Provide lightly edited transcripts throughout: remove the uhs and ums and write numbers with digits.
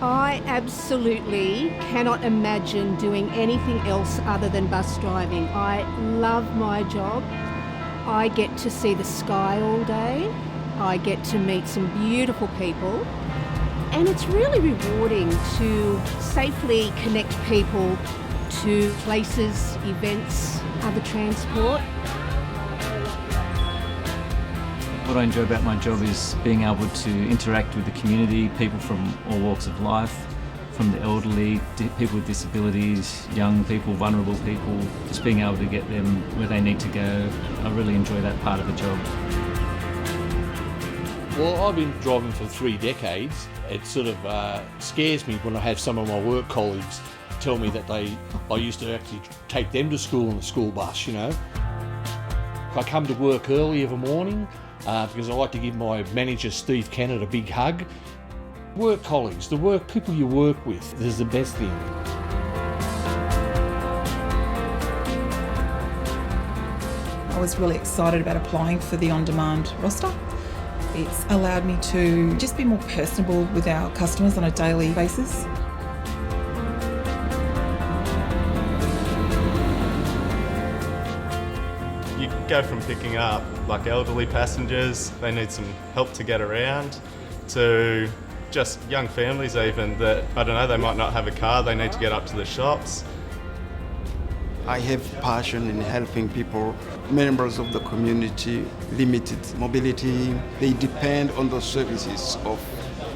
I absolutely cannot imagine doing anything else other than bus driving. I love my job. I get to see the sky all day. I get to meet some beautiful people. And it's really rewarding to safely connect people to places, events, other transport. What I enjoy about my job is being able to interact with the community, people from all walks of life, from the elderly, people with disabilities, young people, vulnerable people, just being able to get them where they need to go. I really enjoy that part of the job. Well, I've been driving for 3 decades. It sort of scares me when I have some of my work colleagues tell me that I used to actually take them to school on the school bus, you know. I come to work early every morning because I like to give my manager, Steve Kennett, a big hug. Work colleagues, the people you work with is the best thing. I was really excited about applying for the on-demand roster. It's allowed me to just be more personable with our customers on a daily basis. You go from picking up like elderly passengers, they need some help to get around, to just young families even that, I don't know, they might not have a car, they need to get up to the shops. I have passion in helping people, members of the community, limited mobility. They depend on the services of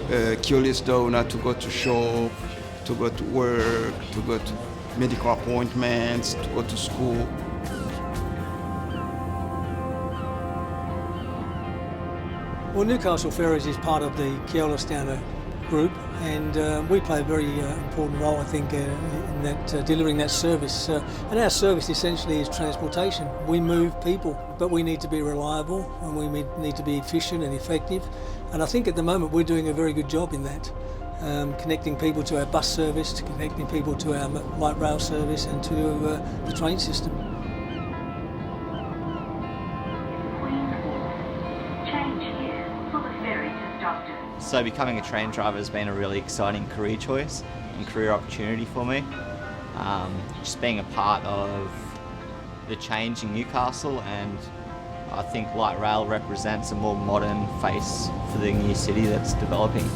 Keolis donor to go to shop, to go to work, to go to medical appointments, to go to school. Well, Newcastle Ferries is part of the Keolis Downer group, and we play a very important role, I think, in that delivering that service. And our service essentially is transportation. We move people, but we need to be reliable and we need to be efficient and effective. And I think at the moment we're doing a very good job in that, connecting people to our bus service, to connecting people to our light rail service and to the train system. So becoming a train driver has been a really exciting career choice and career opportunity for me. Just being a part of the change in Newcastle, and I think light rail represents a more modern face for the new city that's developing.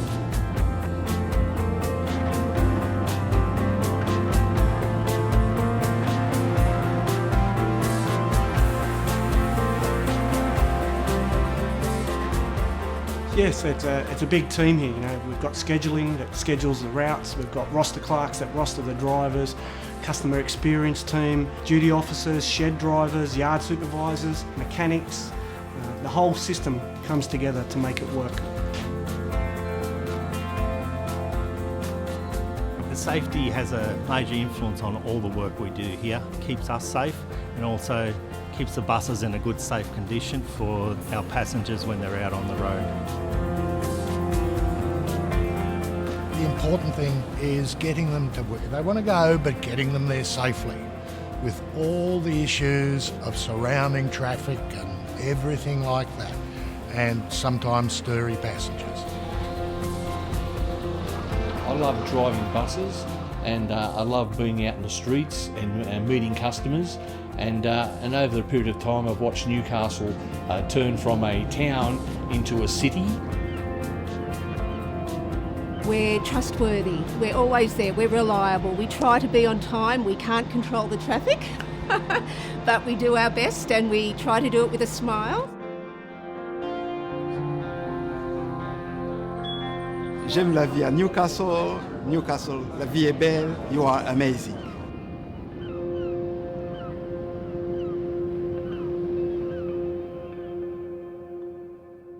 Yes, it's a big team here. You know, we've got scheduling that schedules the routes. We've got roster clerks that roster the drivers, customer experience team, duty officers, shed drivers, yard supervisors, mechanics. The whole system comes together to make it work. The safety has a major influence on all the work we do here. It keeps us safe and also keeps the buses in a good, safe condition for our passengers when they're out on the road. The important thing is getting them to where they want to go, but getting them there safely, with all the issues of surrounding traffic and everything like that, and sometimes stirry passengers. I love driving buses, and I love being out in the streets and meeting customers. And over the period of time, I've watched Newcastle turn from a town into a city. We're trustworthy, we're always there, we're reliable, we try to be on time, we can't control the traffic, but we do our best and we try to do it with a smile. J'aime la vie à Newcastle. Newcastle, la vie est belle, you are amazing.